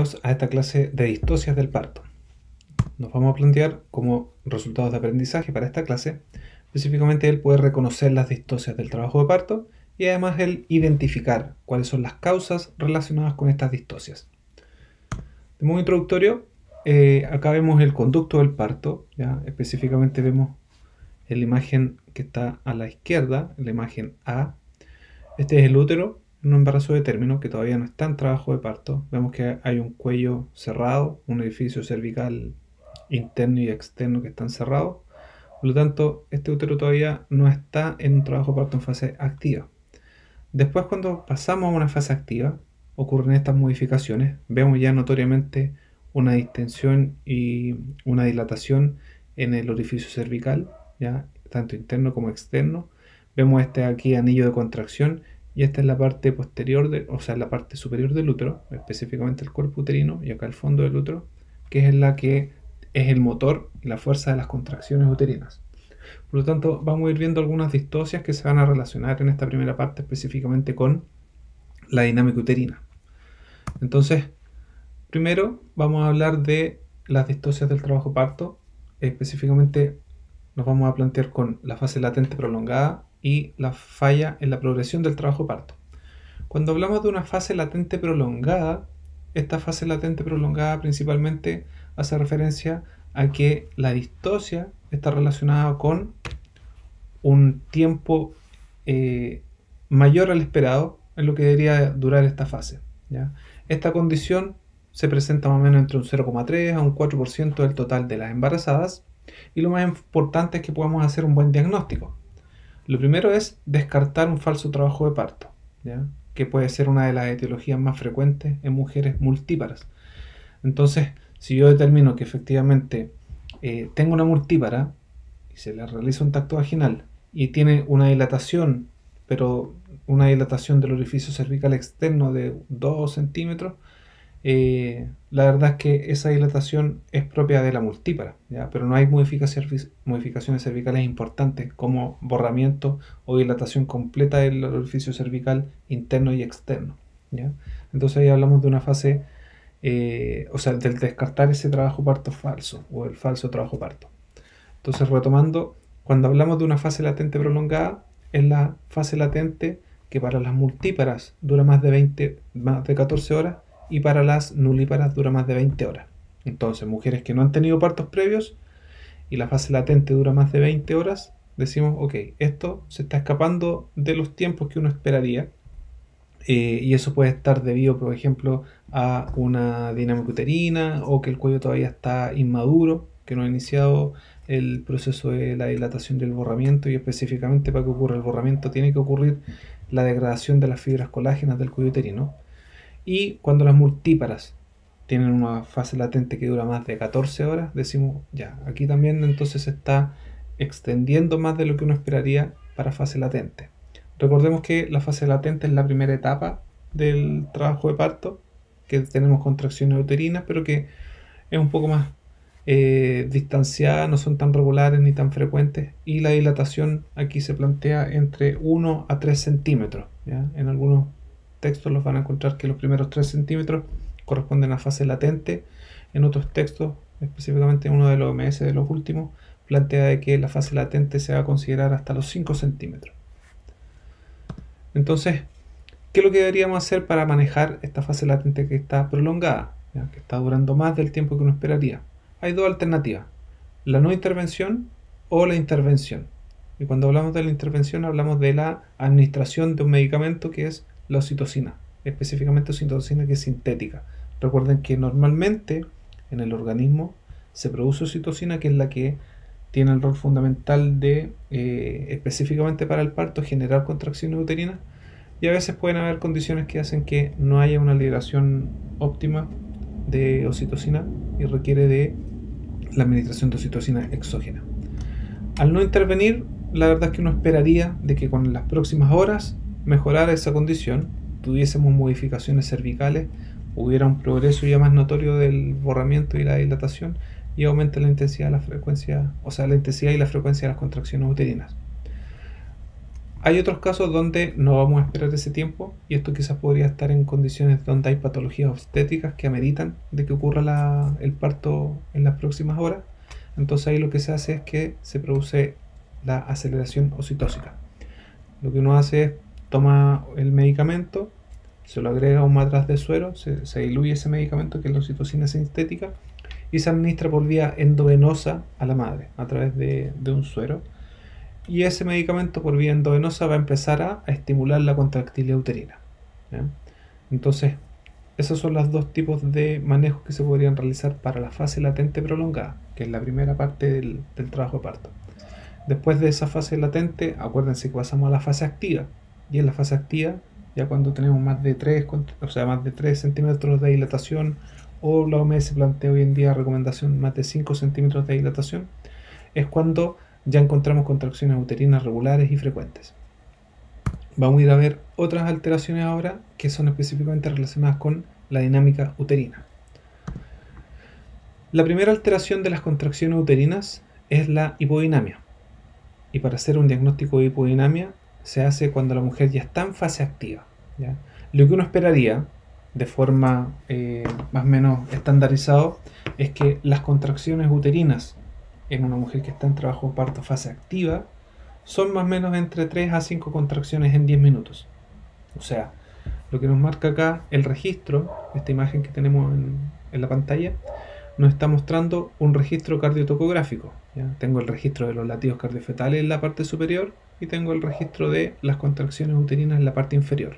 Bienvenidos a esta clase de distocias del parto. Nos vamos a plantear como resultados de aprendizaje para esta clase, específicamente el poder reconocer las distocias del trabajo de parto y además el identificar cuáles son las causas relacionadas con estas distocias. De modo introductorio, acá vemos el conducto del parto, ¿ya? Específicamente vemos en la imagen que está a la izquierda, la imagen A. Este es el útero, un embarazo de término que todavía no está en trabajo de parto. Vemos que hay un cuello cerrado, un orificio cervical interno y externo que están cerrados. Por lo tanto, este útero todavía no está en un trabajo de parto en fase activa. Después, cuando pasamos a una fase activa, ocurren estas modificaciones. Vemos ya notoriamente una distensión y una dilatación en el orificio cervical, ya tanto interno como externo. Vemos este aquí anillo de contracción y esta es la parte posterior, la parte superior del útero, específicamente el cuerpo uterino y acá el fondo del útero, que es la que es el motor y la fuerza de las contracciones uterinas. Por lo tanto, vamos a ir viendo algunas distocias que se van a relacionar en esta primera parte específicamente con la dinámica uterina. Entonces, primero vamos a hablar de las distocias del trabajo parto. Específicamente nos vamos a plantear con la fase latente prolongada y la falla en la progresión del trabajo parto. Cuando hablamos de una fase latente prolongada, esta fase latente prolongada principalmente hace referencia a que la distocia está relacionada con un tiempo mayor al esperado en lo que debería durar esta fase, ¿ya? Esta condición se presenta más o menos entre un 0,3 a un 4% del total de las embarazadas y lo más importante es que podamos hacer un buen diagnóstico. Lo primero es descartar un falso trabajo de parto, ¿ya? Que puede ser una de las etiologías más frecuentes en mujeres multíparas. Entonces, si yo determino que efectivamente tengo una multípara y se le realiza un tacto vaginal y tiene una dilatación, pero una dilatación del orificio cervical externo de 2 centímetros, la verdad es que esa dilatación es propia de la multípara, ¿ya? Pero no hay modificaciones cervicales importantes como borramiento o dilatación completa del orificio cervical interno y externo, ¿ya? Entonces ahí hablamos de una fase, del descartar ese trabajo parto falso o el falso trabajo parto. Entonces, retomando, cuando hablamos de una fase latente prolongada, es la fase latente que para las multíparas dura más de 14 horas y para las nulíparas dura más de 20 horas. Entonces, mujeres que no han tenido partos previos y la fase latente dura más de 20 horas, decimos, ok, esto se está escapando de los tiempos que uno esperaría, y eso puede estar debido, por ejemplo, a una dinámica uterina o que el cuello todavía está inmaduro, que no ha iniciado el proceso de la dilatación y el borramiento, y específicamente para que ocurra el borramiento tiene que ocurrir la degradación de las fibras colágenas del cuello uterino. Y cuando las multíparas tienen una fase latente que dura más de 14 horas, decimos, ya, aquí también entonces se está extendiendo más de lo que uno esperaría para fase latente. Recordemos que la fase latente es la primera etapa del trabajo de parto, que tenemos contracciones uterinas, pero que es un poco más distanciada, no son tan regulares ni tan frecuentes, y la dilatación aquí se plantea entre 1 a 3 centímetros, ¿ya? En algunos textos los van a encontrar que los primeros 3 centímetros corresponden a fase latente. En otros textos, específicamente uno de los OMS de los últimos, plantea de que la fase latente se va a considerar hasta los 5 centímetros. Entonces, ¿qué es lo que deberíamos hacer para manejar esta fase latente que está prolongada, ¿ya? Que está durando más del tiempo que uno esperaría? Hay dos alternativas, la no intervención o la intervención. Y cuando hablamos de la intervención hablamos de la administración de un medicamento que es la oxitocina, específicamente oxitocina que es sintética. Recuerden que normalmente en el organismo se produce oxitocina, que es la que tiene el rol fundamental de, específicamente para el parto, generar contracciones uterinas, y a veces pueden haber condiciones que hacen que no haya una liberación óptima de oxitocina y requiere de la administración de oxitocina exógena. Al no intervenir, la verdad es que uno esperaría de que con las próximas horas mejorara esa condición, tuviésemos modificaciones cervicales, hubiera un progreso ya más notorio del borramiento y la dilatación, y aumenta la intensidad, la intensidad y la frecuencia de las contracciones uterinas. Hay otros casos donde no vamos a esperar ese tiempo y esto quizás podría estar en condiciones donde hay patologías obstétricas que ameritan de que ocurra el parto en las próximas horas. Entonces ahí lo que se hace es que se produce la aceleración oxitótica. Lo que uno hace es toma el medicamento, se lo agrega a un matraz de suero, se diluye ese medicamento que es la oxitocina sintética y se administra por vía endovenosa a la madre a través de un suero. Y ese medicamento por vía endovenosa va a empezar a estimular la contractilidad uterina. ¿Ya? Entonces, esos son los dos tipos de manejos que se podrían realizar para la fase latente prolongada, que es la primera parte del trabajo de parto. Después de esa fase latente, acuérdense que pasamos a la fase activa. Y en la fase activa, ya cuando tenemos más de 3 centímetros de dilatación, o la OMS plantea hoy en día recomendación más de 5 centímetros de dilatación, es cuando ya encontramos contracciones uterinas regulares y frecuentes. Vamos a ir a ver otras alteraciones ahora que son específicamente relacionadas con la dinámica uterina. La primera alteración de las contracciones uterinas es la hipodinamia. Y para hacer un diagnóstico de hipodinamia se hace cuando la mujer ya está en fase activa, ¿ya? Lo que uno esperaría de forma más o menos estandarizado es que las contracciones uterinas en una mujer que está en trabajo de parto fase activa son más o menos entre 3 a 5 contracciones en 10 minutos. O sea, lo que nos marca acá el registro, esta imagen que tenemos en la pantalla, nos está mostrando un registro cardiotocográfico. ¿Ya? Tengo el registro de los latidos cardiofetales en la parte superior y tengo el registro de las contracciones uterinas en la parte inferior.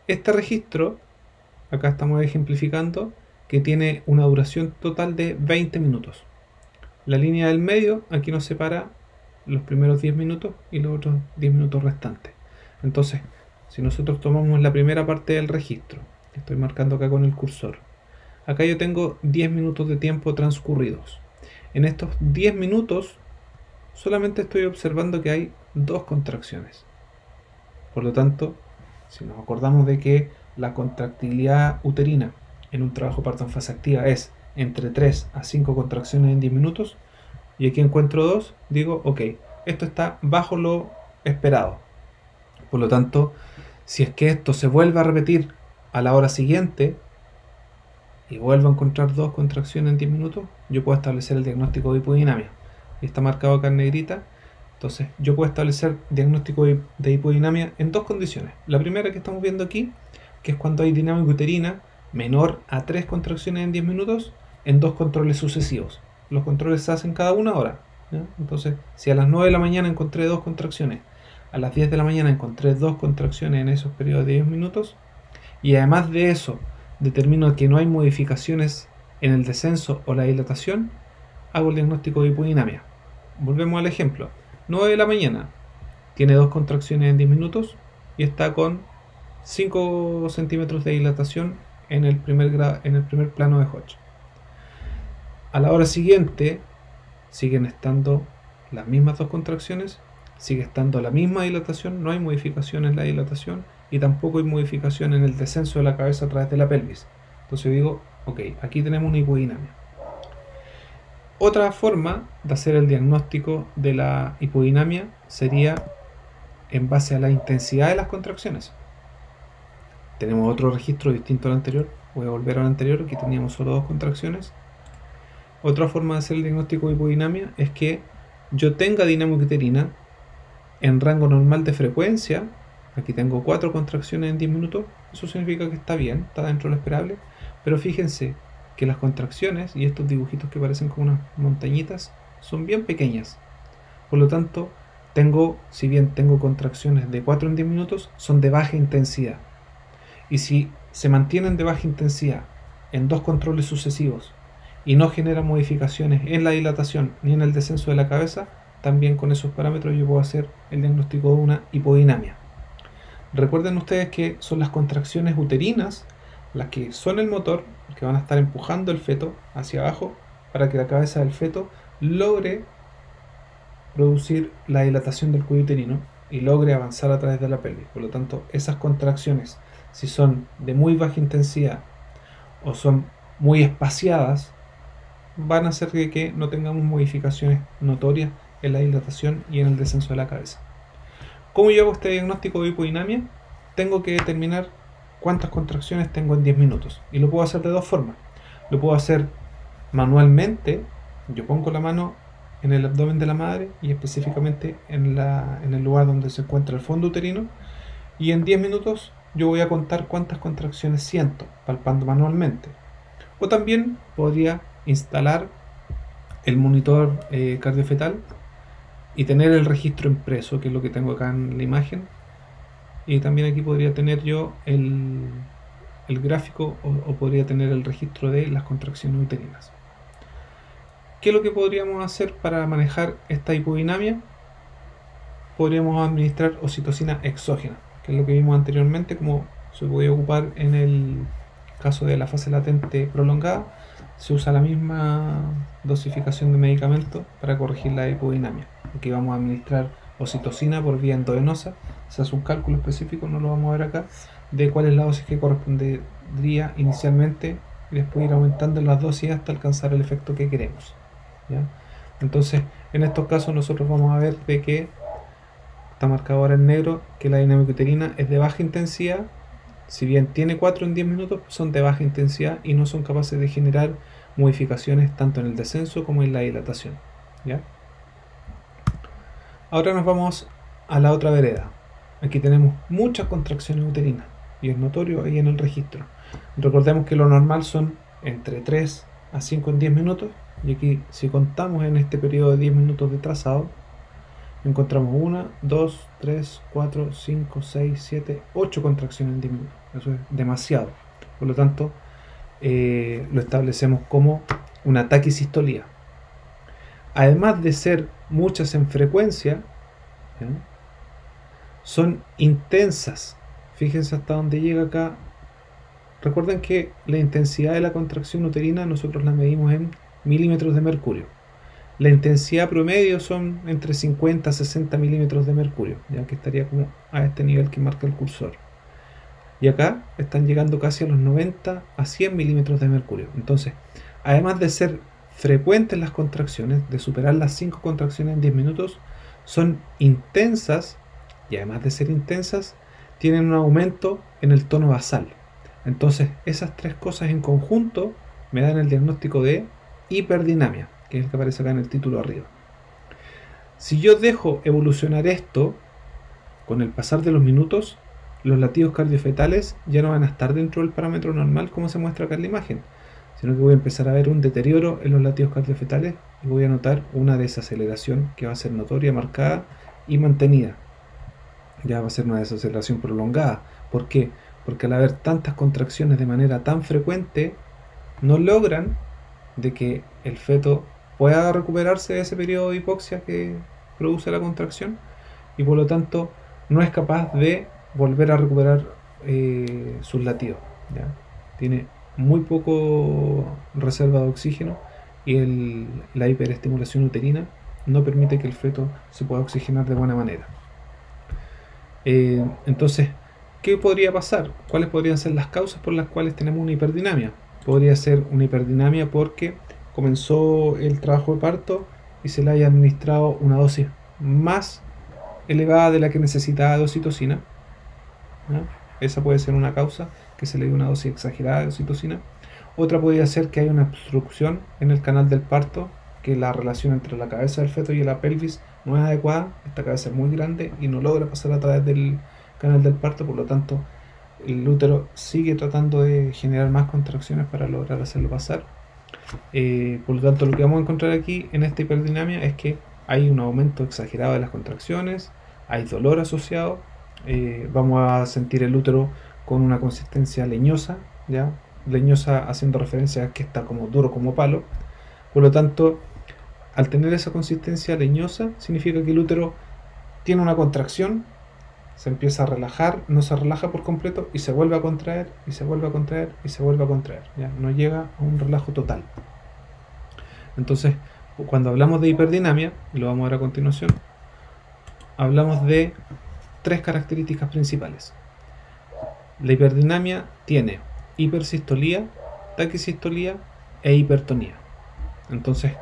Este registro, acá estamos ejemplificando, que tiene una duración total de 20 minutos. La línea del medio aquí nos separa los primeros 10 minutos y los otros 10 minutos restantes. Entonces, si nosotros tomamos la primera parte del registro, que estoy marcando acá con el cursor, acá yo tengo 10 minutos de tiempo transcurridos. En estos 10 minutos solamente estoy observando que hay 2 contracciones. Por lo tanto, si nos acordamos de que la contractilidad uterina en un trabajo parto en fase activa es entre 3 a 5 contracciones en 10 minutos, y aquí encuentro 2, digo, ok, esto está bajo lo esperado. Por lo tanto, si es que esto se vuelve a repetir a la hora siguiente y vuelvo a encontrar 2 contracciones en 10 minutos, yo puedo establecer el diagnóstico de hipodinamia. Y está marcado acá en negrita. Entonces, yo puedo establecer diagnóstico de hipodinamia en 2 condiciones. La primera que estamos viendo aquí, que es cuando hay dinámica uterina menor a 3 contracciones en 10 minutos en 2 controles sucesivos. Los controles se hacen cada 1 hora. ¿Ya? Entonces, si a las 9 de la mañana encontré 2 contracciones, a las 10 de la mañana encontré 2 contracciones en esos periodos de 10 minutos, y además de eso determino que no hay modificaciones en el descenso o la dilatación, hago el diagnóstico de hipodinamia. Volvemos al ejemplo. 9 de la mañana, tiene 2 contracciones en 10 minutos y está con 5 centímetros de dilatación en el primer plano de Hodge. A la hora siguiente siguen estando las mismas 2 contracciones, sigue estando la misma dilatación, no hay modificación en la dilatación y tampoco hay modificación en el descenso de la cabeza a través de la pelvis. Entonces digo, ok, aquí tenemos una hipodinamia. Otra forma de hacer el diagnóstico de la hipodinamia sería en base a la intensidad de las contracciones. Tenemos otro registro distinto al anterior. Voy a volver al anterior, aquí teníamos solo 2 contracciones. Otra forma de hacer el diagnóstico de hipodinamia es que yo tenga dinámica uterina en rango normal de frecuencia. Aquí tengo 4 contracciones en 10 minutos. Eso significa que está bien, está dentro de lo esperable. Pero fíjense que las contracciones y estos dibujitos que parecen como unas montañitas son bien pequeñas. Por lo tanto, si bien tengo contracciones de 4 en 10 minutos, son de baja intensidad. Y si se mantienen de baja intensidad en 2 controles sucesivos y no generan modificaciones en la dilatación ni en el descenso de la cabeza, también con esos parámetros yo puedo hacer el diagnóstico de una hipodinamia. Recuerden ustedes que son las contracciones uterinas las que son el motor, que van a estar empujando el feto hacia abajo para que la cabeza del feto logre producir la dilatación del cuello uterino y logre avanzar a través de la pelvis. Por lo tanto, esas contracciones, si son de muy baja intensidad o son muy espaciadas, van a hacer que no tengamos modificaciones notorias en la dilatación y en el descenso de la cabeza. ¿Cómo yo hago este diagnóstico de hipodinamia? Tengo que determinar cuántas contracciones tengo en 10 minutos. Y lo puedo hacer de dos formas. Lo puedo hacer manualmente. Yo pongo la mano en el abdomen de la madre y específicamente en el lugar donde se encuentra el fondo uterino. Y en 10 minutos yo voy a contar cuántas contracciones siento, palpando manualmente. O también podría instalar el monitor cardiofetal y tener el registro impreso, que es lo que tengo acá en la imagen. Y también aquí podría tener yo el gráfico o podría tener el registro de las contracciones uterinas. ¿Qué es lo que podríamos hacer para manejar esta hipodinamia? Podríamos administrar oxitocina exógena, que es lo que vimos anteriormente, como se puede ocupar en el caso de la fase latente prolongada. Se usa la misma dosificación de medicamento para corregir la hipodinamia. Aquí vamos a administrar oxitocina por vía endovenosa. Se hace un cálculo específico, no lo vamos a ver acá, de cuál es la dosis que correspondería inicialmente y después ir aumentando las dosis hasta alcanzar el efecto que queremos, ¿ya? Entonces, en estos casos nosotros vamos a ver de que está marcado ahora en negro que la dinámica uterina es de baja intensidad. Si bien tiene 4 en 10 minutos, son de baja intensidad y no son capaces de generar modificaciones tanto en el descenso como en la dilatación, ¿ya? Ahora nos vamos a la otra vereda. Aquí tenemos muchas contracciones uterinas y es notorio ahí en el registro. Recordemos que lo normal son entre 3 a 5 en 10 minutos y aquí si contamos en este periodo de 10 minutos de trazado, encontramos 1, 2, 3, 4, 5, 6, 7, 8 contracciones en 10 minutos. Eso es demasiado. Por lo tanto, lo establecemos como una taquisistolía. Además de ser muchas en frecuencia, ¿ya?, son intensas. Fíjense hasta dónde llega acá. Recuerden que la intensidad de la contracción uterina nosotros la medimos en milímetros de mercurio. La intensidad promedio son entre 50 a 60 milímetros de mercurio, ya que estaría como a este nivel que marca el cursor. Y acá están llegando casi a los 90 a 100 milímetros de mercurio. Entonces, además de ser frecuentes las contracciones, de superar las 5 contracciones en 10 minutos, son intensas y además de ser intensas, tienen un aumento en el tono basal. Entonces, esas tres cosas en conjunto me dan el diagnóstico de hiperdinamia, que es el que aparece acá en el título arriba. Si yo dejo evolucionar esto, con el pasar de los minutos, los latidos cardiofetales ya no van a estar dentro del parámetro normal como se muestra acá en la imagen, sino que voy a empezar a ver un deterioro en los latidos cardiofetales y voy a notar una desaceleración que va a ser notoria, marcada y mantenida. Ya va a ser una desaceleración prolongada. ¿Por qué? Porque al haber tantas contracciones de manera tan frecuente, no logran de que el feto pueda recuperarse de ese periodo de hipoxia que produce la contracción y por lo tanto no es capaz de volver a recuperar sus latidos, ¿ya? Tiene muy poco reserva de oxígeno y la hiperestimulación uterina no permite que el feto se pueda oxigenar de buena manera. Entonces, ¿qué podría pasar? ¿Cuáles podrían ser las causas por las cuales tenemos una hiperdinamia? Podría ser una hiperdinamia porque comenzó el trabajo de parto y se le haya administrado una dosis más elevada de la que necesitaba de oxitocina, ¿no? Esa puede ser una causa, que se le dio una dosis exagerada de oxitocina. Otra podría ser que hay una obstrucción en el canal del parto, que la relación entre la cabeza del feto y la pelvis no es adecuada. Esta cabeza es muy grande y no logra pasar a través del canal del parto, por lo tanto el útero sigue tratando de generar más contracciones para lograr hacerlo pasar. Por lo tanto, lo que vamos a encontrar aquí en esta hiperdinamia es que hay un aumento exagerado de las contracciones, hay dolor asociado, vamos a sentir el útero con una consistencia leñosa, ¿ya? Leñosa haciendo referencia a que está como duro como palo. Por lo tanto, al tener esa consistencia leñosa, significa que el útero tiene una contracción, se empieza a relajar, no se relaja por completo y se vuelve a contraer, y se vuelve a contraer, y se vuelve a contraer, ¿ya? No llega a un relajo total. Entonces, cuando hablamos de hiperdinamia, y lo vamos a ver a continuación, hablamos de tres características principales. La hiperdinamia tiene hipersistolía, taquisistolía e hipertonía. Entonces,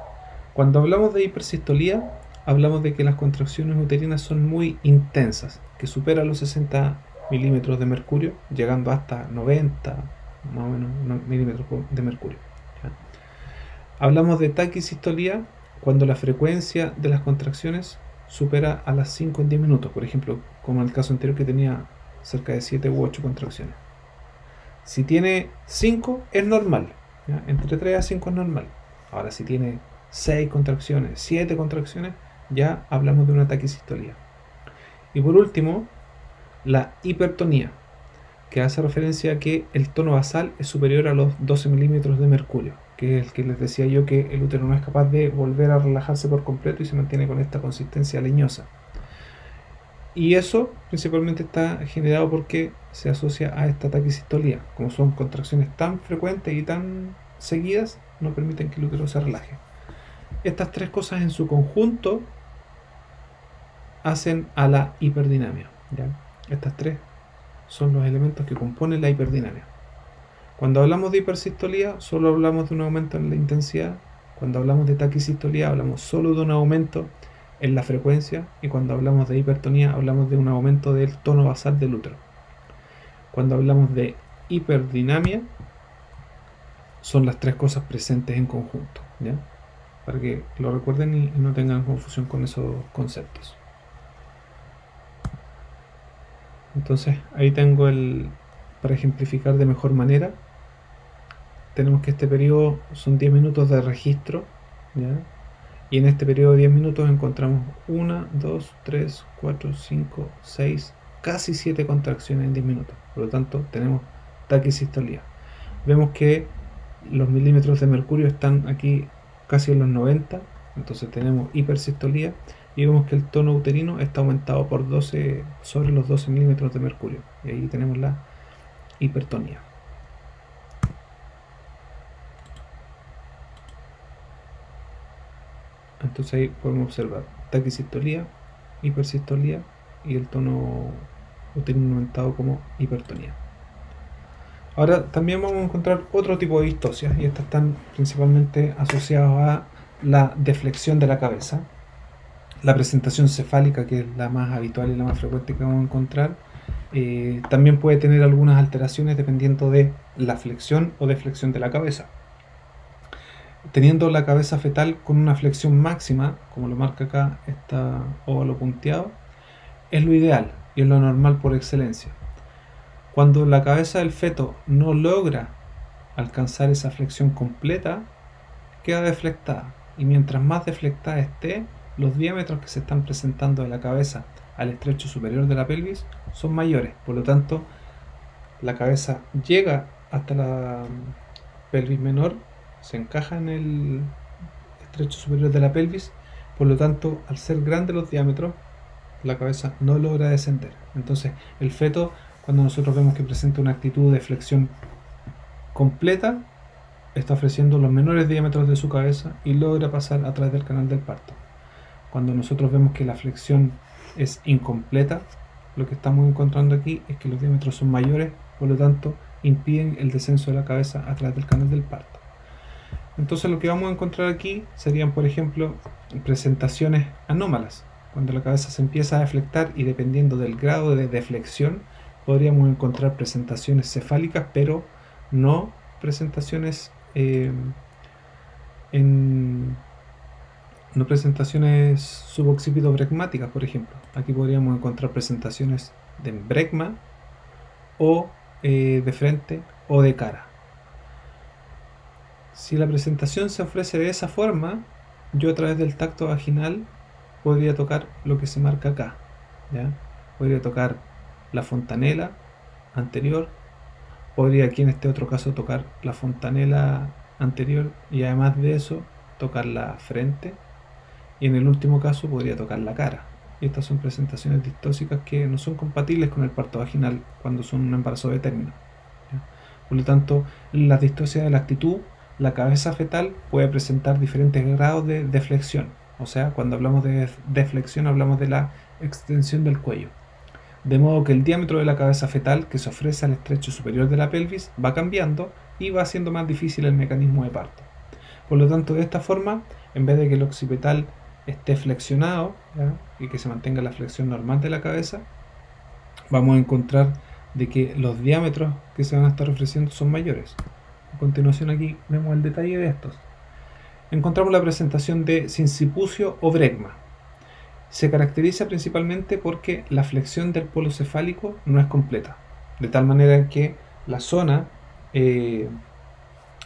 cuando hablamos de hipersistolía, hablamos de que las contracciones uterinas son muy intensas, que superan los 60 milímetros de mercurio, llegando hasta 90 más o menos milímetros de mercurio. ¿Ya? Hablamos de taquisistolía cuando la frecuencia de las contracciones supera a las 5 en 10 minutos, por ejemplo, como en el caso anterior que tenía cerca de 7 u 8 contracciones. Si tiene 5 es normal, ¿ya? Entre 3 a 5 es normal. Ahora si tiene 6 contracciones, 7 contracciones, ya hablamos de una taquisistolía. Y por último, la hipertonía, que hace referencia a que el tono basal es superior a los 12 milímetros de mercurio, que es el que les decía yo que el útero no es capaz de volver a relajarse por completo y se mantiene con esta consistencia leñosa. Y eso principalmente está generado porque se asocia a esta taquisistolía. Como son contracciones tan frecuentes y tan seguidas, no permiten que el útero se relaje. Estas tres cosas en su conjunto hacen a la hiperdinamia, ¿ya? Estas tres son los elementos que componen la hiperdinamia. Cuando hablamos de hipersistolía, solo hablamos de un aumento en la intensidad. Cuando hablamos de taquisistolía, hablamos solo de un aumento en la frecuencia. Y cuando hablamos de hipertonía, hablamos de un aumento del tono basal del útero. Cuando hablamos de hiperdinamia, son las tres cosas presentes en conjunto, ¿ya? Para que lo recuerden y no tengan confusión con esos conceptos. Entonces ahí tengo para ejemplificar de mejor manera. Tenemos que este periodo son 10 minutos de registro, ¿ya? Y en este periodo de 10 minutos encontramos 1, 2, 3, 4, 5, 6, casi 7 contracciones en 10 minutos. Por lo tanto tenemos taquisistolía. Vemos que los milímetros de mercurio están aquí casi en los 90, entonces tenemos hipersistolía. Y vemos que el tono uterino está aumentado por 12 sobre los 12 milímetros de mercurio. Y ahí tenemos la hipertonía. Entonces ahí podemos observar taquisistolía, hipersistolía y el tono uterino aumentado como hipertonía. Ahora también vamos a encontrar otro tipo de distocias, y estas están principalmente asociadas a la deflexión de la cabeza. La presentación cefálica, que es la más habitual y la más frecuente que vamos a encontrar, también puede tener algunas alteraciones dependiendo de la flexión o deflexión de la cabeza. Teniendo la cabeza fetal con una flexión máxima, como lo marca acá esta óvalo punteado, es lo ideal y es lo normal por excelencia. Cuando la cabeza del feto no logra alcanzar esa flexión completa, queda deflectada, y mientras más deflectada esté, los diámetros que se están presentando de la cabeza al estrecho superior de la pelvis son mayores. Por lo tanto, la cabeza llega hasta la pelvis menor, se encaja en el estrecho superior de la pelvis. Por lo tanto, al ser grandes los diámetros, la cabeza no logra descender. Entonces, el feto, cuando nosotros vemos que presenta una actitud de flexión completa, está ofreciendo los menores diámetros de su cabeza y logra pasar a través del canal del parto. Cuando nosotros vemos que la flexión es incompleta, lo que estamos encontrando aquí es que los diámetros son mayores, por lo tanto impiden el descenso de la cabeza a través del canal del parto. Entonces lo que vamos a encontrar aquí serían, por ejemplo, presentaciones anómalas, cuando la cabeza se empieza a deflectar, y dependiendo del grado de deflexión podríamos encontrar presentaciones cefálicas, pero no presentaciones no presentaciones suboccipito-bregmáticas, por ejemplo. Aquí podríamos encontrar presentaciones de bregma, o de frente o de cara. Si la presentación se ofrece de esa forma, yo a través del tacto vaginal podría tocar lo que se marca acá, ¿ya? Podría tocar la fontanela anterior, podría aquí en este otro caso tocar la fontanela anterior, y además de eso tocar la frente, y en el último caso podría tocar la cara. Y estas son presentaciones distóxicas que no son compatibles con el parto vaginal cuando son un embarazo de término, ¿ya? Por lo tanto, la distosia de la actitud, la cabeza fetal puede presentar diferentes grados de deflexión. O sea, cuando hablamos de deflexión hablamos de la extensión del cuello. De modo que el diámetro de la cabeza fetal que se ofrece al estrecho superior de la pelvis va cambiando y va haciendo más difícil el mecanismo de parto. Por lo tanto, de esta forma, en vez de que el occipital esté flexionado, ¿ya? Y que se mantenga la flexión normal de la cabeza, vamos a encontrar de que los diámetros que se van a estar ofreciendo son mayores. A continuación aquí vemos el detalle de estos. Encontramos la presentación de sincipucio o bregma. Se caracteriza principalmente porque la flexión del polo cefálico no es completa, de tal manera que la zona de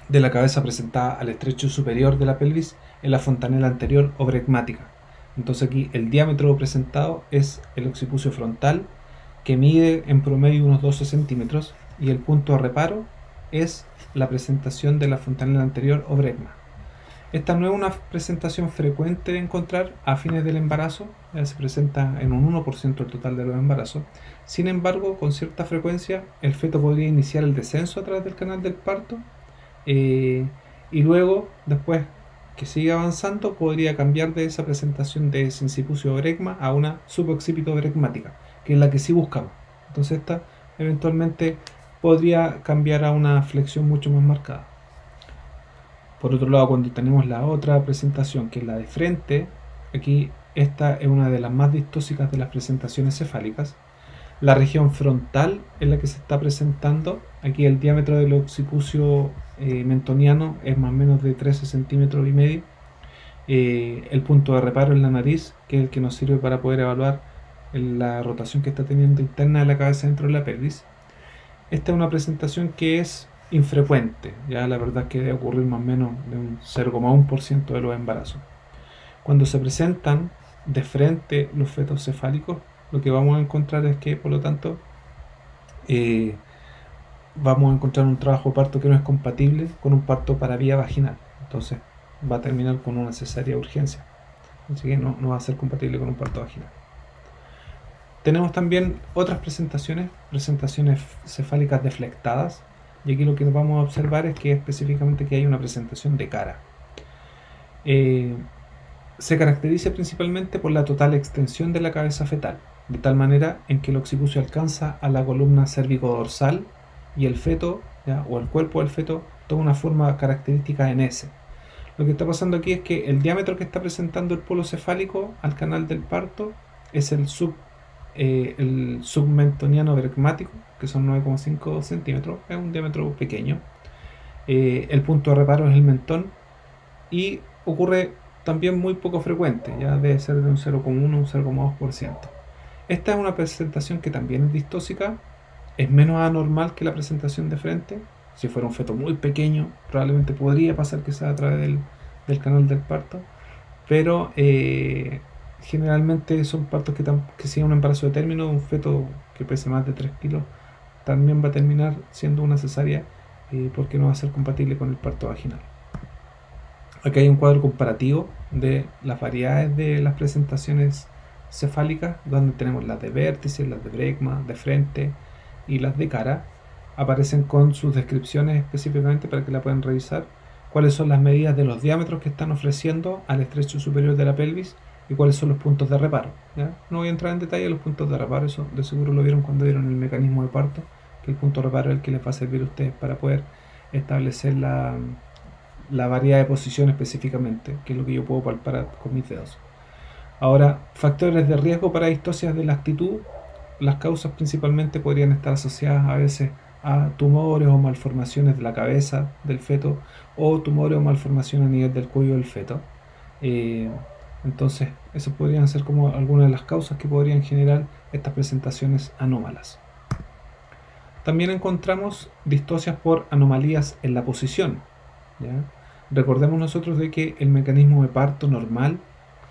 la cabeza presentada al estrecho superior de la pelvis es la fontanela anterior o bregmática. Entonces aquí el diámetro presentado es el occipucio frontal, que mide en promedio unos 12 centímetros, y el punto de reparo es la presentación de la fontanela anterior o bregma. Esta no es una presentación frecuente de encontrar a fines del embarazo, ya se presenta en un 1% del total de los embarazos. Sin embargo, con cierta frecuencia el feto podría iniciar el descenso a través del canal del parto, y luego, después que sigue avanzando, podría cambiar de esa presentación de sincipucio bregma a una suboccipito bregmática, que es la que sí buscamos. Entonces esta eventualmente podría cambiar a una flexión mucho más marcada. Por otro lado, cuando tenemos la otra presentación, que es la de frente, aquí esta es una de las más distóxicas de las presentaciones cefálicas. La región frontal es la que se está presentando. Aquí el diámetro del occipucio mentoniano es más o menos de 13 centímetros y medio. El punto de reparo en la nariz, que es el que nos sirve para poder evaluar la rotación que está teniendo interna de la cabeza dentro de la pelvis. Esta es una presentación que es infrecuente, ya la verdad es que debe ocurrir más o menos de un 0,1% de los embarazos. Cuando se presentan de frente los fetos cefálicos, lo que vamos a encontrar es que, por lo tanto, vamos a encontrar un trabajo de parto que no es compatible con un parto para vía vaginal. Entonces va a terminar con una cesárea de urgencia, así que no va a ser compatible con un parto vaginal. Tenemos también otras presentaciones cefálicas deflectadas, y aquí lo que vamos a observar es que específicamente que hay una presentación de cara. Se caracteriza principalmente por la total extensión de la cabeza fetal, de tal manera en que el occipucio alcanza a la columna cérvico-dorsal y el feto, ¿ya? O el cuerpo del feto toma una forma característica en S. Lo que está pasando aquí es que el diámetro que está presentando el polo cefálico al canal del parto es el submentoniano bregmático, que son 9,5 centímetros, es un diámetro pequeño. El punto de reparo es el mentón, y ocurre también muy poco frecuente, ya debe ser de un 0,1 a un 0,2%. Esta es una presentación que también es distóxica, es menos anormal que la presentación de frente. Si fuera un feto muy pequeño, probablemente podría pasar que sea a través del canal del parto, pero generalmente son partos que si es un embarazo de término, un feto que pese más de 3 kilos, también va a terminar siendo una cesárea, porque no va a ser compatible con el parto vaginal. Aquí hay un cuadro comparativo de las variedades de las presentaciones cefálicas, donde tenemos las de vértice, las de bregma, de frente y las de cara. Aparecen con sus descripciones específicamente para que la puedan revisar, cuáles son las medidas de los diámetros que están ofreciendo al estrecho superior de la pelvis y cuáles son los puntos de reparo, ¿ya? No voy a entrar en detalle de los puntos de reparo, eso de seguro lo vieron cuando vieron el mecanismo de parto, que el punto de reparo es el que les va a servir a ustedes para poder establecer la variedad de posición específicamente, que es lo que yo puedo palpar con mis dedos. Ahora, factores de riesgo para distocias de la actitud. Las causas principalmente podrían estar asociadas a veces a tumores o malformaciones de la cabeza del feto, o tumores o malformaciones a nivel del cuello del feto. Entonces, esas podrían ser como algunas de las causas que podrían generar estas presentaciones anómalas. También encontramos distocias por anomalías en la posición, ¿ya? Recordemos nosotros de que el mecanismo de parto normal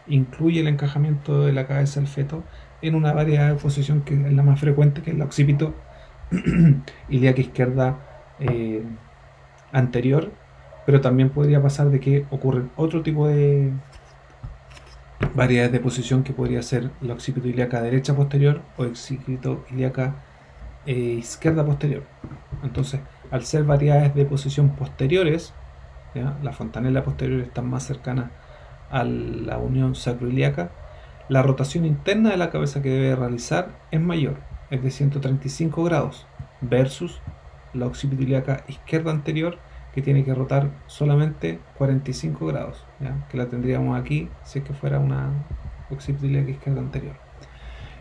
incluye el encajamiento de la cabeza del feto en una variedad de posición que es la más frecuente, que es el occipito ilíaca izquierda anterior, pero también podría pasar de que ocurren otro tipo de variedades de posición, que podría ser la occipito ilíaca derecha posterior o occipito ilíaca izquierda posterior. Entonces, al ser variedades de posición posteriores, ¿ya? La fontanela posterior está más cercana a la unión sacroiliaca, la rotación interna de la cabeza que debe realizar es mayor, es de 135 grados, versus la occipito ilíaca izquierda anterior, que que tiene que rotar solamente 45 grados, ¿ya? Que la tendríamos aquí si es que fuera una occipital izquierda anterior.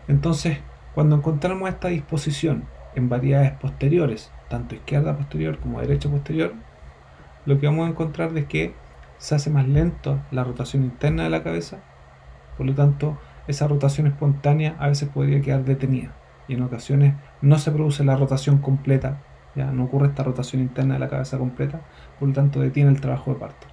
Entonces, cuando encontramos esta disposición en variedades posteriores, tanto izquierda posterior como derecha posterior, lo que vamos a encontrar es que se hace más lento la rotación interna de la cabeza, por lo tanto, esa rotación espontánea a veces podría quedar detenida y en ocasiones no se produce la rotación completa, ya no ocurre esta rotación interna de la cabeza completa, por lo tanto detiene el trabajo de parto.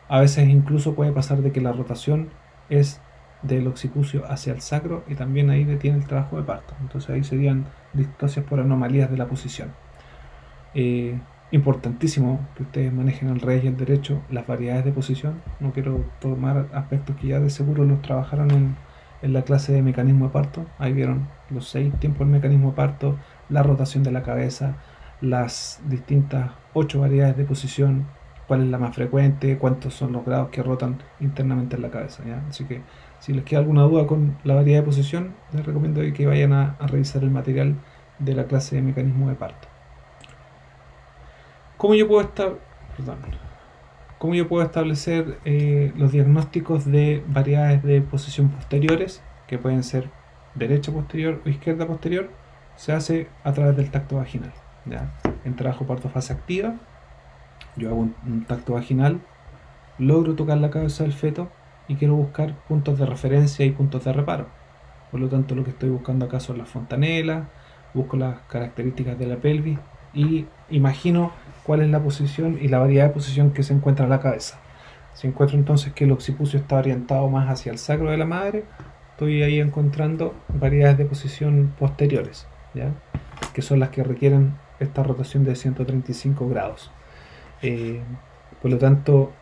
A veces incluso puede pasar de que la rotación es del occipucio hacia el sacro y también ahí detiene el trabajo de parto. Entonces ahí serían distocias por anomalías de la posición. Importantísimo que ustedes manejen al revés y al derecho las variedades de posición. No quiero tomar aspectos que ya de seguro los trabajaron en la clase de mecanismo de parto. Ahí vieron los 6 tiempos del mecanismo de parto, la rotación de la cabeza, las distintas 8 variedades de posición, cuál es la más frecuente, cuántos son los grados que rotan internamente en la cabeza, ¿ya? Así que si les queda alguna duda con la variedad de posición, les recomiendo que vayan a revisar el material de la clase de mecanismo de parto. ¿Cómo yo puedo establecer los diagnósticos de variedades de posición posteriores, que pueden ser derecha posterior o izquierda posterior? Se hace a través del tacto vaginal, ¿ya? En trabajo parto fase activa, yo hago un tacto vaginal, logro tocar la cabeza del feto y quiero buscar puntos de referencia y puntos de reparo. Por lo tanto, lo que estoy buscando acá son las fontanelas, busco las características de la pelvis y imagino cuál es la posición y la variedad de posición que se encuentra en la cabeza. Si encuentro entonces que el occipucio está orientado más hacia el sacro de la madre, estoy ahí encontrando variedades de posición posteriores, ¿ya? Que son las que requieren esta rotación de 135 grados. Por lo tanto,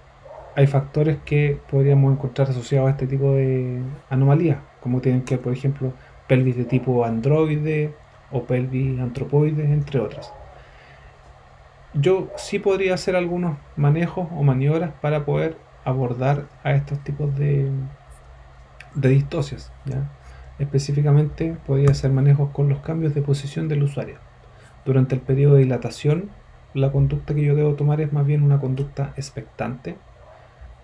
hay factores que podríamos encontrar asociados a este tipo de anomalías, como tienen que ver, por ejemplo, pelvis de tipo androide o pelvis antropoide, entre otras. Yo sí podría hacer algunos manejos o maniobras para poder abordar a estos tipos de distocias, ¿ya? Específicamente podría hacer manejos con los cambios de posición del usuario. Durante el periodo de dilatación, la conducta que yo debo tomar es más bien una conducta expectante.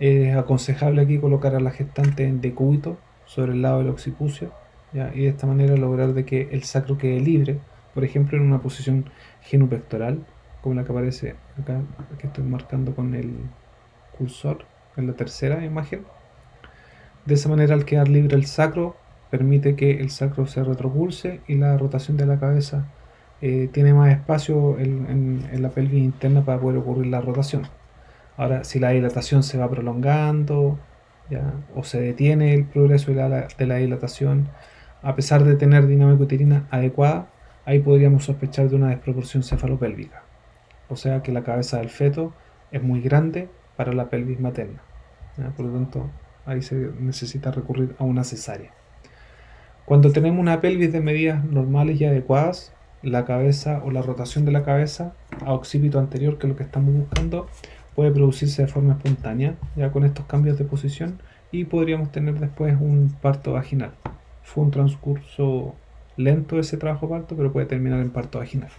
Es aconsejable aquí colocar a la gestante en decúbito sobre el lado del occipucio, ¿ya? Y de esta manera lograr de que el sacro quede libre, por ejemplo en una posición genupectoral, como la que aparece acá, que estoy marcando con el cursor en la tercera imagen. De esa manera, al quedar libre el sacro, permite que el sacro se retropulse y la rotación de la cabeza tiene más espacio en la pelvis interna para poder ocurrir la rotación. Ahora, si la dilatación se va prolongando, ¿ya? O se detiene el progreso de la dilatación, a pesar de tener dinámica uterina adecuada, ahí podríamos sospechar de una desproporción cefalopélvica. O sea que la cabeza del feto es muy grande para la pelvis materna, ¿ya? Por lo tanto, ahí se necesita recurrir a una cesárea. Cuando tenemos una pelvis de medidas normales y adecuadas, la cabeza o la rotación de la cabeza a occipito anterior, que es lo que estamos buscando, puede producirse de forma espontánea, ya con estos cambios de posición, y podríamos tener después un parto vaginal. Fue un transcurso lento ese trabajo parto, pero puede terminar en parto vaginal.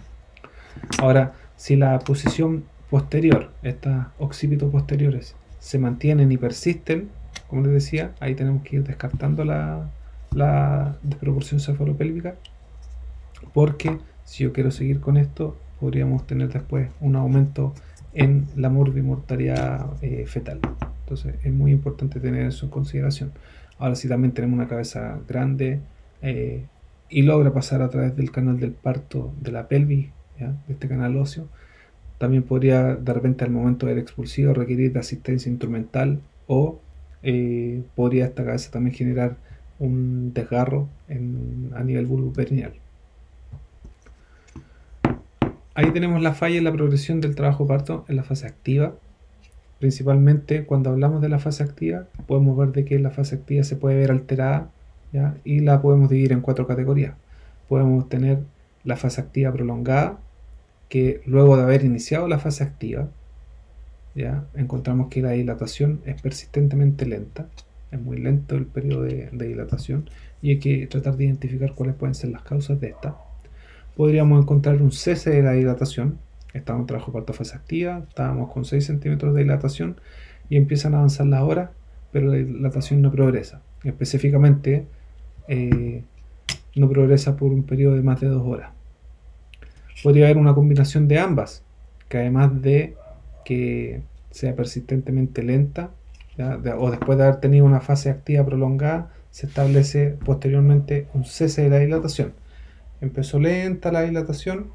Ahora, si la posición posterior, estas occipitos posteriores, se mantienen y persisten, como les decía, ahí tenemos que ir descartando la desproporción cefalopélvica, porque si yo quiero seguir con esto, podríamos tener después un aumento en la morbimortalidad fetal. Entonces es muy importante tener eso en consideración. Ahora, si también tenemos una cabeza grande y logra pasar a través del canal del parto de la pelvis, ¿ya? De este canal óseo, también podría de repente al momento del expulsivo requerir de asistencia instrumental o podría esta cabeza también generar un desgarro a nivel vulvoperineal. Ahí tenemos la falla en la progresión del trabajo parto en la fase activa. Principalmente cuando hablamos de la fase activa, podemos ver de que la fase activa se puede ver alterada, ¿ya? Y la podemos dividir en 4 categorías. Podemos tener la fase activa prolongada, que luego de haber iniciado la fase activa, ¿ya? Encontramos que la dilatación es persistentemente lenta, es muy lento el periodo de dilatación y hay que tratar de identificar cuáles pueden ser las causas de esta. Podríamos encontrar un cese de la dilatación, Estábamos en trabajo de parto fase activa, estábamos con 6 centímetros de dilatación y empiezan a avanzar las horas, pero la dilatación no progresa. Específicamente, no progresa por un periodo de más de 2 horas. Podría haber una combinación de ambas, que además de que sea persistentemente lenta, o después de haber tenido una fase activa prolongada, se establece posteriormente un cese de la dilatación. Empezó lenta la dilatación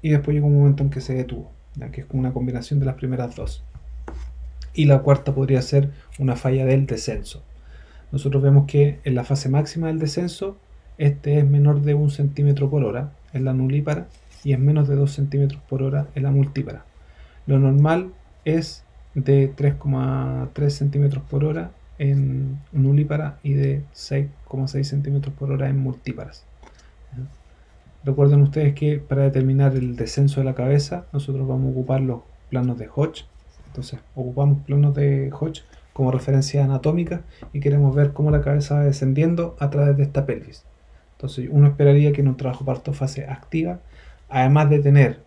y después llegó un momento en que se detuvo, que es como una combinación de las primeras dos. Y la cuarta podría ser una falla del descenso. Nosotros vemos que en la fase máxima del descenso, este es menor de 1 centímetro por hora en la nulípara y es menos de 2 centímetros por hora en la multípara. Lo normal es de 3,3 centímetros por hora en nulípara y de 6,6 centímetros por hora en multíparas. Recuerden ustedes que para determinar el descenso de la cabeza nosotros vamos a ocupar los planos de Hodge. Entonces ocupamos planos de Hodge como referencia anatómica y queremos ver cómo la cabeza va descendiendo a través de esta pelvis. Entonces uno esperaría que en un trabajo parto fase activa, además de tener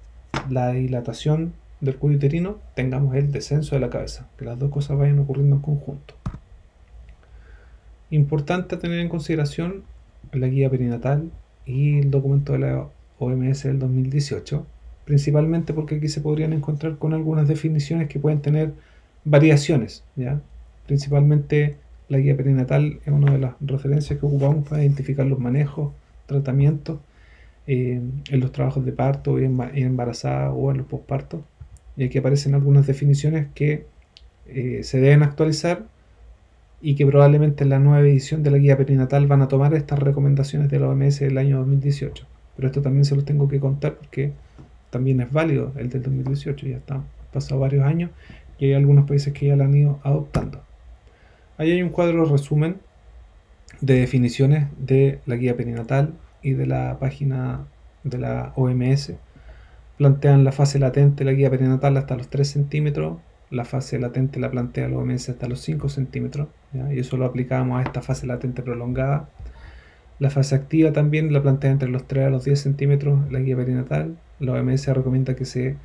la dilatación del cuello uterino, tengamos el descenso de la cabeza, que las dos cosas vayan ocurriendo en conjunto. Importante tener en consideración la guía perinatal y el documento de la OMS del 2018, principalmente porque aquí se podrían encontrar con algunas definiciones que pueden tener variaciones, ¿ya? Principalmente la guía perinatal es una de las referencias que ocupamos para identificar los manejos, tratamientos en los trabajos de parto y en embarazada o en los pospartos, y aquí aparecen algunas definiciones que se deben actualizar y que probablemente en la nueva edición de la guía perinatal van a tomar estas recomendaciones de la OMS del año 2018. Pero esto también se los tengo que contar porque también es válido el del 2018, ya está pasado varios años y hay algunos países que ya la han ido adoptando. Ahí hay un cuadro resumen de definiciones de la guía perinatal y de la página de la OMS. Plantean la fase latente de la guía perinatal hasta los 3 centímetros, la fase latente la plantea la OMS hasta los 5 centímetros, ¿ya? Y eso lo aplicamos a esta fase latente prolongada. La fase activa también la plantea entre los 3 a los 10 centímetros la guía perinatal. La OMS recomienda que se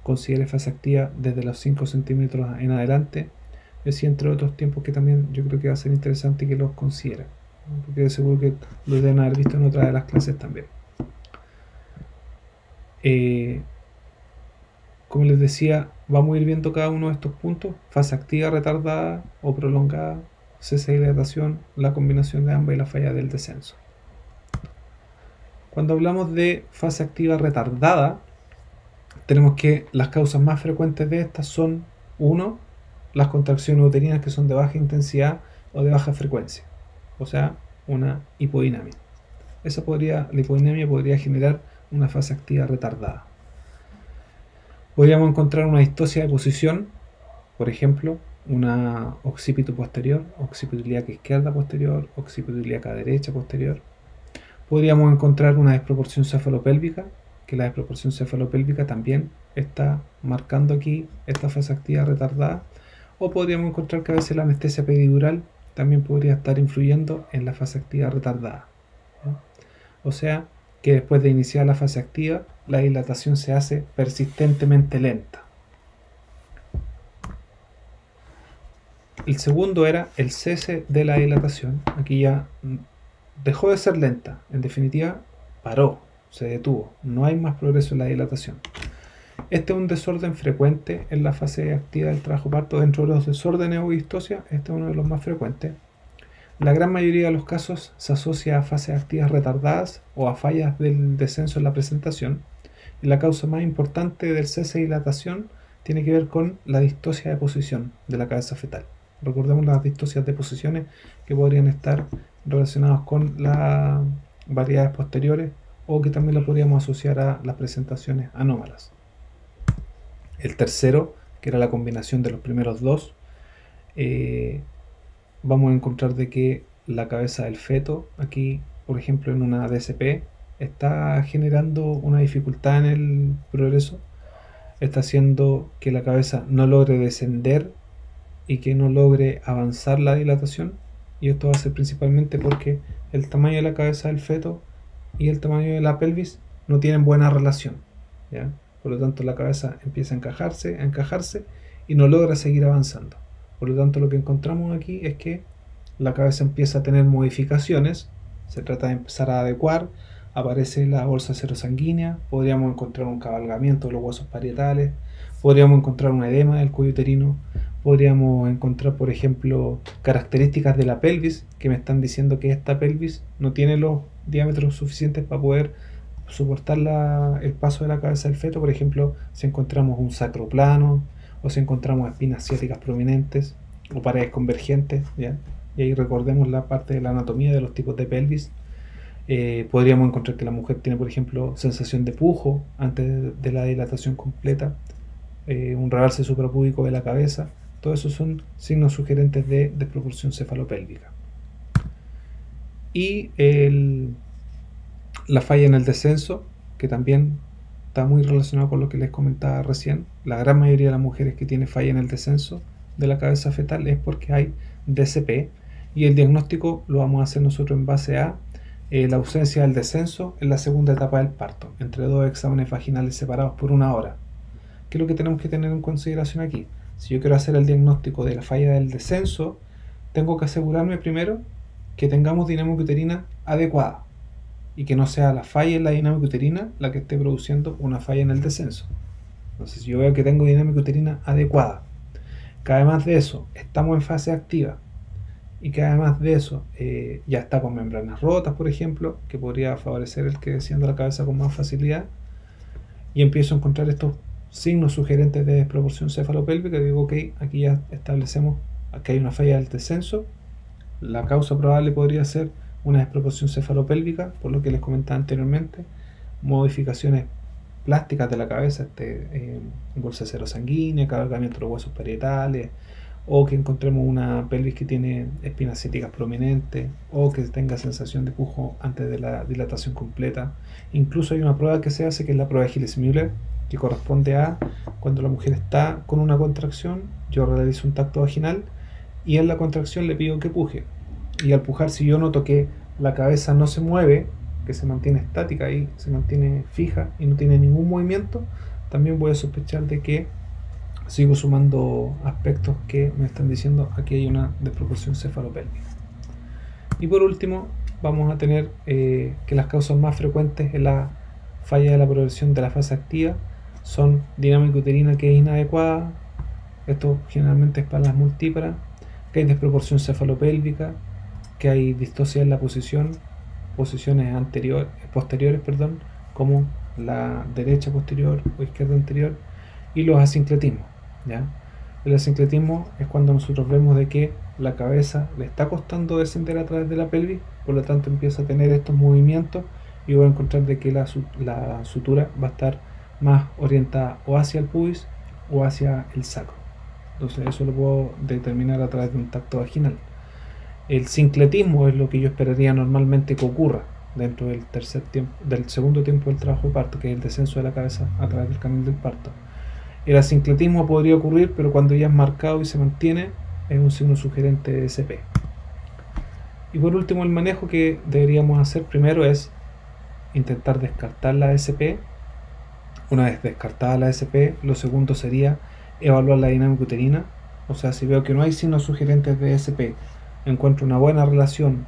considere fase activa desde los 5 centímetros en adelante. Y así entre otros tiempos que también yo creo que va a ser interesante que los consideren, ¿no? Porque de seguro que lo deben haber visto en otra de las clases también. Como les decía, vamos a ir viendo cada uno de estos puntos: fase activa retardada o prolongada, cese de dilatación, la combinación de ambas y la falla del descenso. Cuando hablamos de fase activa retardada, tenemos que las causas más frecuentes de estas son: 1, las contracciones uterinas que son de baja intensidad o de baja frecuencia, o sea, una hipodinamia. La hipodinamia podría generar una fase activa retardada. Podríamos encontrar una distosia de posición, por ejemplo, una occipito posterior, occipito ilíaca izquierda posterior, occipito ilíaca derecha posterior. Podríamos encontrar una desproporción cefalopélvica, que la desproporción cefalopélvica también está marcando aquí esta fase activa retardada. O podríamos encontrar que a veces la anestesia epidural también podría estar influyendo en la fase activa retardada, ¿no? O sea, que después de iniciar la fase activa, la dilatación se hace persistentemente lenta. El segundo era el cese de la dilatación. Aquí ya dejó de ser lenta, en definitiva paró, se detuvo, no hay más progreso en la dilatación. Este es un desorden frecuente en la fase activa del trabajo parto. Dentro de los desórdenes o distosia, este es uno de los más frecuentes. La gran mayoría de los casos se asocia a fases activas retardadas o a fallas del descenso en la presentación. Y la causa más importante del cese de dilatación tiene que ver con la distosia de posición de la cabeza fetal. Recordemos las distosias de posiciones que podrían estar relacionadas con las variedades posteriores o que también lo podríamos asociar a las presentaciones anómalas. El tercero, que era la combinación de los primeros dos, vamos a encontrar de que la cabeza del feto, aquí por ejemplo en una DSP, está generando una dificultad en el progreso, está haciendo que la cabeza no logre descender y que no logre avanzar la dilatación, y esto va a ser principalmente porque el tamaño de la cabeza del feto y el tamaño de la pelvis no tienen buena relación, ¿ya? por lo tanto la cabeza empieza a encajarse y no logra seguir avanzando. Por lo tanto, lo que encontramos aquí es que la cabeza empieza a tener modificaciones, se trata de empezar a adecuar, aparece la bolsa serosanguínea, podríamos encontrar un cabalgamiento de los huesos parietales, podríamos encontrar un edema del cuello uterino, podríamos encontrar, por ejemplo, características de la pelvis que me están diciendo que esta pelvis no tiene los diámetros suficientes para poder soportar el paso de la cabeza del feto. Por ejemplo, si encontramos un sacro plano, o si encontramos espinas ciáticas prominentes o paredes convergentes, ¿ya? Y ahí recordemos la parte de la anatomía de los tipos de pelvis. Podríamos encontrar que la mujer tiene, por ejemplo, sensación de pujo antes de la dilatación completa, un rebalse suprapúbico de la cabeza. Todo eso son signos sugerentes de desproporción cefalopélvica. Y la falla en el descenso, que también está muy relacionado con lo que les comentaba recién. La gran mayoría de las mujeres que tienen falla en el descenso de la cabeza fetal es porque hay DCP, y el diagnóstico lo vamos a hacer nosotros en base a la ausencia del descenso en la segunda etapa del parto, entre dos exámenes vaginales separados por 1 hora. ¿Qué es lo que tenemos que tener en consideración aquí? Si yo quiero hacer el diagnóstico de la falla del descenso, tengo que asegurarme primero que tengamos dinámica uterina adecuada y que no sea la falla en la dinámica uterina la que esté produciendo una falla en el descenso. Entonces, si yo veo que tengo dinámica uterina adecuada, que además de eso estamos en fase activa y que además de eso ya está con membranas rotas, por ejemplo, que podría favorecer el que descienda la cabeza con más facilidad, y empiezo a encontrar estos signos sugerentes de desproporción cefalopélvica, digo, ok, aquí ya establecemos que hay una falla del descenso. La causa probable podría ser una desproporción cefalopélvica, por lo que les comentaba anteriormente, modificaciones plásticas de la cabeza, bolsa serosanguínea, cabalgamiento de los huesos parietales, o que encontremos una pelvis que tiene espinas ciáticas prominentes, o que tenga sensación de pujo antes de la dilatación completa. Incluso hay una prueba que se hace, que es la prueba de Gilles-Müller, que corresponde a cuando la mujer está con una contracción, yo realizo un tacto vaginal y en la contracción le pido que puje, y al pujar, si yo noto que la cabeza no se mueve, que se mantiene estática y se mantiene fija y no tiene ningún movimiento, también voy a sospechar de que sigo sumando aspectos que me están diciendo aquí hay una desproporción cefalopélvica. Y por último, vamos a tener que las causas más frecuentes en la falla de la progresión de la fase activa son dinámica uterina que es inadecuada, esto generalmente es para las multíparas, que hay desproporción cefalopélvica, que hay distosia en la posiciones posteriores, como la derecha posterior o izquierda anterior, y los asincletismos, ¿ya? El asincletismo es cuando nosotros vemos de que la cabeza le está costando descender a través de la pelvis, por lo tanto empieza a tener estos movimientos y voy a encontrar de que la sutura va a estar más orientada o hacia el pubis o hacia el sacro. Entonces eso lo puedo determinar a través de un tacto vaginal. El sincletismo es lo que yo esperaría normalmente que ocurra dentro del segundo tiempo del trabajo de parto, que es el descenso de la cabeza a través del canal del parto. El asincletismo podría ocurrir, pero cuando ya es marcado y se mantiene, es un signo sugerente de DCP. Y por último, el manejo que deberíamos hacer primero es intentar descartar la DCP. Una vez descartada la DCP, lo segundo sería evaluar la dinámica uterina. O sea, si veo que no hay signos sugerentes de DCP, encuentro una buena relación,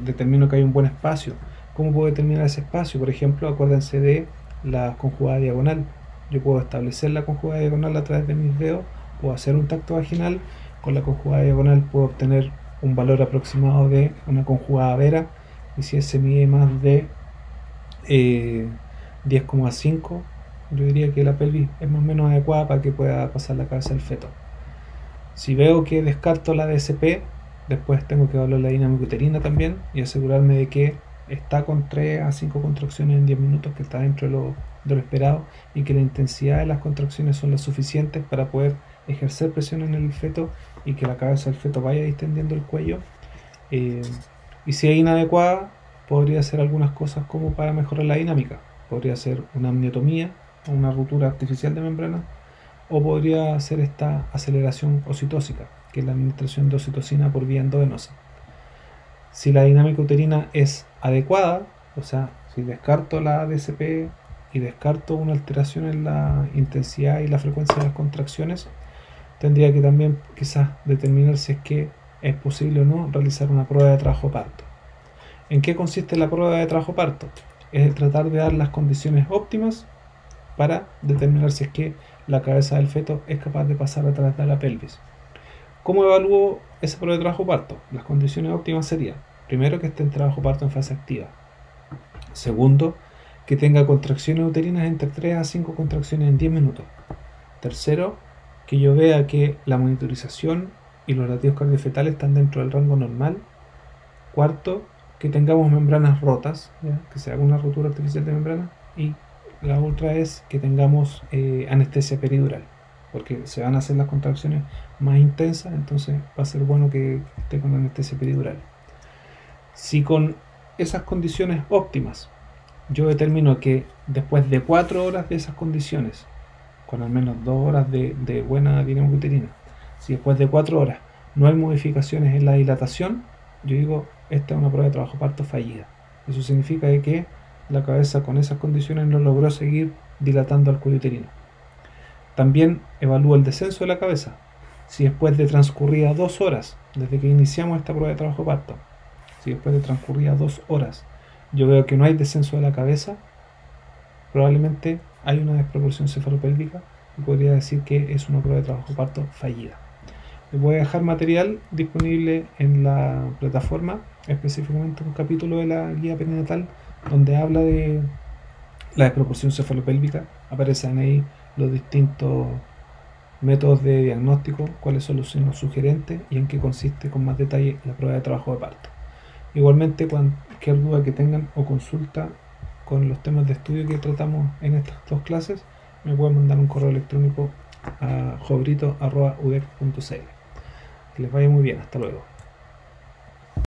determino que hay un buen espacio. ¿Cómo puedo determinar ese espacio? Por ejemplo, acuérdense de la conjugada diagonal. Yo puedo establecer la conjugada diagonal a través de mis dedos, puedo hacer un tacto vaginal, con la conjugada diagonal puedo obtener un valor aproximado de una conjugada vera, y si ese mide más de 10,5, yo diría que la pelvis es más o menos adecuada para que pueda pasar la cabeza del feto. Si veo que descarto la DCP, después tengo que evaluar la dinámica uterina también y asegurarme de que está con 3 a 5 contracciones en 10 minutos, que está dentro de lo esperado, y que la intensidad de las contracciones son las suficientes para poder ejercer presión en el feto y que la cabeza del feto vaya distendiendo el cuello. Y si es inadecuada, podría hacer algunas cosas como para mejorar la dinámica. Podría ser una amniotomía o una ruptura artificial de membrana, o podría hacer esta aceleración oxitóxica, que es la administración de oxitocina por vía endovenosa. Si la dinámica uterina es adecuada, o sea, si descarto la DCP y descarto una alteración en la intensidad y la frecuencia de las contracciones, tendría que también quizás determinar si es que es posible o no realizar una prueba de trabajo parto. ¿En qué consiste la prueba de trabajo parto? Es tratar de dar las condiciones óptimas para determinar si es que la cabeza del feto es capaz de pasar a través de la pelvis. ¿Cómo evalúo esa prueba de trabajo parto? Las condiciones óptimas serían, primero, que esté en trabajo parto en fase activa. Segundo, que tenga contracciones uterinas entre 3 a 5 contracciones en 10 minutos. Tercero, que yo vea que la monitorización y los latidos cardiofetales están dentro del rango normal. Cuarto, que tengamos membranas rotas, ¿ya? Que se haga una rotura artificial de membrana. Y la otra es que tengamos anestesia peridural, porque se van a hacer las contracciones más intensas, entonces va a ser bueno que esté con anestesia peridural. Si con esas condiciones óptimas yo determino que después de 4 horas de esas condiciones, con al menos 2 horas de buena dinámica uterina, si después de 4 horas no hay modificaciones en la dilatación, yo digo, esta es una prueba de trabajo parto fallida. Eso significa que la cabeza con esas condiciones no logró seguir dilatando al cuello uterino. También evalúo el descenso de la cabeza. Si después de transcurridas 2 horas, desde que iniciamos esta prueba de trabajo parto, si después de transcurridas 2 horas yo veo que no hay descenso de la cabeza, probablemente hay una desproporción cefalopélvica y podría decir que es una prueba de trabajo parto fallida. Les voy a dejar material disponible en la plataforma, específicamente un capítulo de la guía perinatal donde habla de la desproporción cefalopélvica. Aparecen ahí los distintos métodos de diagnóstico, cuáles son los signos sugerentes y en qué consiste con más detalle la prueba de trabajo de parto. Igualmente, cualquier duda que tengan o consulta con los temas de estudio que tratamos en estas 2 clases, me pueden mandar un correo electrónico a jobrito@udec.cl. Que les vaya muy bien, hasta luego.